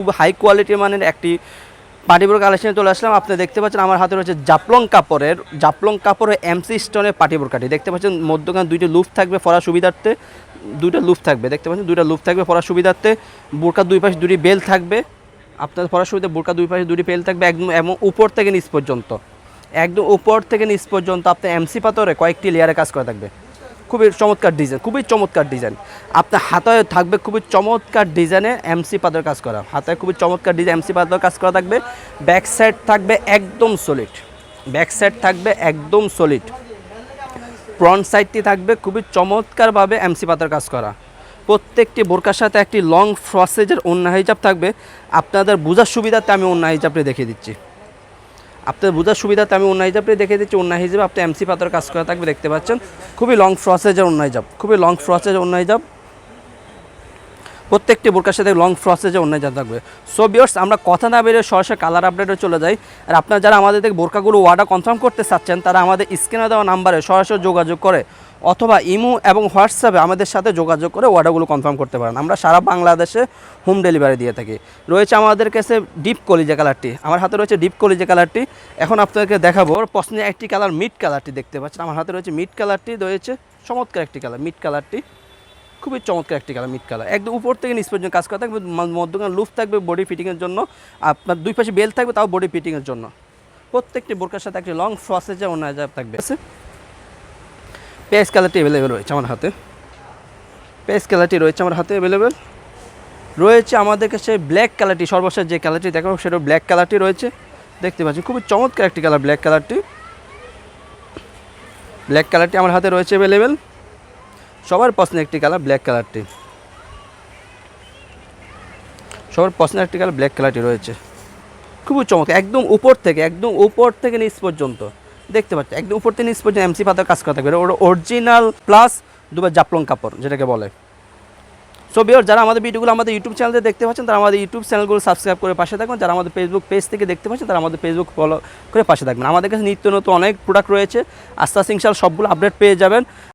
খুব হাই কোয়ালিটির মানের একটি পার্টিবোর্ড কালেকশনে চলে আসলাম। আপনি দেখতে পাচ্ছেন আমার হাতে রয়েছে জাফলং কাপড়ের এমসি স্টোনের পার্টিবোর্ড কাটি। দেখতে পাচ্ছেন মধ্যখানে দুইটি লুপ থাকবে পরার সুবিধার্থে, দুইটা লুপ থাকবে, দেখতে পাচ্ছেন দুইটা লুপ থাকবে পরার সুবিধার্থে। বোরকার দুই পাশে দুটি বেল থাকবে, আপনার পরার সুবিধা বোরকার দুই পাশে দুটি বেল থাকবে একদম, এবং উপর থেকে নিচ পর্যন্ত, একদম উপর থেকে নিচ পর্যন্ত আপনার এমসি পাথরে কয়েকটি লেয়ারে কাজ করা থাকবে। খুবই চমৎকার ডিজাইন, খুবই চমৎকার ডিজাইন। আপনার হাতায় থাকবে খুবই চমৎকার ডিজাইনে এমসি পাথর কাজ করা, হাতায় খুবই চমৎকার ডিজাইন এমসি পাথর কাজ করা থাকবে। ব্যাক সাইড থাকবে একদম সলিড, ব্যাক সাইড থাকবে একদম সলিড। ফ্রন্ট সাইডটি থাকবে খুবই চমৎকারভাবে এমসি পাথর কাজ করা। প্রত্যেকটি বোরকার সাথে একটি লং ফ্রসেজের ওড়না হিজাব থাকবে। আপনাদের বোঝার সুবিধাতে আমি ওড়না হিজাবটি দেখিয়ে দিচ্ছি, আপনাদের বোঝার সুবিধাতে আমি ওড়না হিজাবটি দেখিয়ে দিচ্ছি। ওড়না হিজাবে আপনি এমসি পাথর কাজ করা থাকবে, দেখতে পাচ্ছেন খুবই লং ফ্রসেজের ওড়না হিজাব, খুবই লং ফ্রসেজের ওড়না হিজাব। প্রত্যেকটি বোরকার সাথে লং ফ্রসেজের ওড়না হিজাব থাকবে। সো ভিউয়ার্স, আমরা কথা না বেরিয়ে সরাসরি কালার আপডেটে চলে যাই। আর আপনারা যারা আমাদের থেকে বোরকাগুলো অর্ডার কনফার্ম করতে চাচ্ছেন, তারা আমাদের স্ক্রিনে দেওয়া নাম্বারে সরাসরি যোগাযোগ করে অথবা ইমো এবং হোয়াটসঅ্যাপে আমাদের সাথে যোগাযোগ করে অর্ডারগুলো কনফার্ম করতে পারেন। আমরা সারা বাংলাদেশে হোম ডেলিভারি দিয়ে থাকি। রয়েছে আমাদের কাছে ডিপ কলিজা কালারটি, আমার হাতে রয়েছে ডিপ কলিজা কালারটি। এখন আপনাদেরকে দেখাবো পছন্দের একটি কালার মিড কালারটি। দেখতে পাচ্ছেন আমার হাতে রয়েছে মিড কালারটি, রয়েছে চমৎকার একটি কালার মিড কালারটি, খুবই চমৎকার একটি কালার মিড কালার। একদম উপর থেকে নিচ পর্যন্ত কাজ করা থাকবে, মধ্যখানে লুফ থাকবে বডি ফিটিংয়ের জন্য, আপনার দুই পাশে বেল থাকবে তাও বডি ফিটিংয়ের জন্য। প্রত্যেকটি বোরকার সাথে একটি লং ফ্রসেজে ওড়না হিজাব থাকবে। পেস কালারটি অ্যাভেলেবেল রয়েছে আমার হাতে, পেস কালারটি রয়েছে আমার হাতে অ্যাভেলেবেল। রয়েছে আমাদের কাছে ব্ল্যাক কালারটি, সর্বশেষ যে কালারটি দেখাবো সেটা ব্ল্যাক কালারটি রয়েছে। দেখতে পাচ্ছি খুবই চমৎকার একটি কালার ব্ল্যাক কালারটি, ব্ল্যাক কালারটি আমার হাতে রয়েছে অ্যাভেলেবেল। সবার পছন্দের একটি কালার ব্ল্যাক কালারটি, সবার পছন্দের একটি কালার ব্ল্যাক কালারটি রয়েছে। খুবই চমৎকার, একদম উপর থেকে নিচ পর্যন্ত দেখতে পাচ্ছি, একদম উপর থেকে নিচ পর্যন্ত এমসি পাতার কাজ করা থাকবে। ওটা অরিজিনাল প্লাস দুবার জাফলং কাপড় যেটাকে বলে। সো ভিউয়ার্স, যারা আমাদের ভিডিওগুলো আমাদের ইউটিউব চ্যানেলে দেখতে পাচ্ছেন, তারা আমাদের ইউটিউব চ্যানেলগুলো সাবস্ক্রাইব করে পাশে থাকবেন। যারা আমাদের ফেসবুক পেজ থেকে দেখতে পাচ্ছেন, তারা আমাদের ফেসবুক ফলো করে পাশে থাকবেন। আমাদের কাছে নিত্য নতুন অনেক প্রোডাক্ট রয়েছে, আস্তে আস্তে ইনশাআল্লাহ সবগুলো আপডেট পেয়ে যাবেন।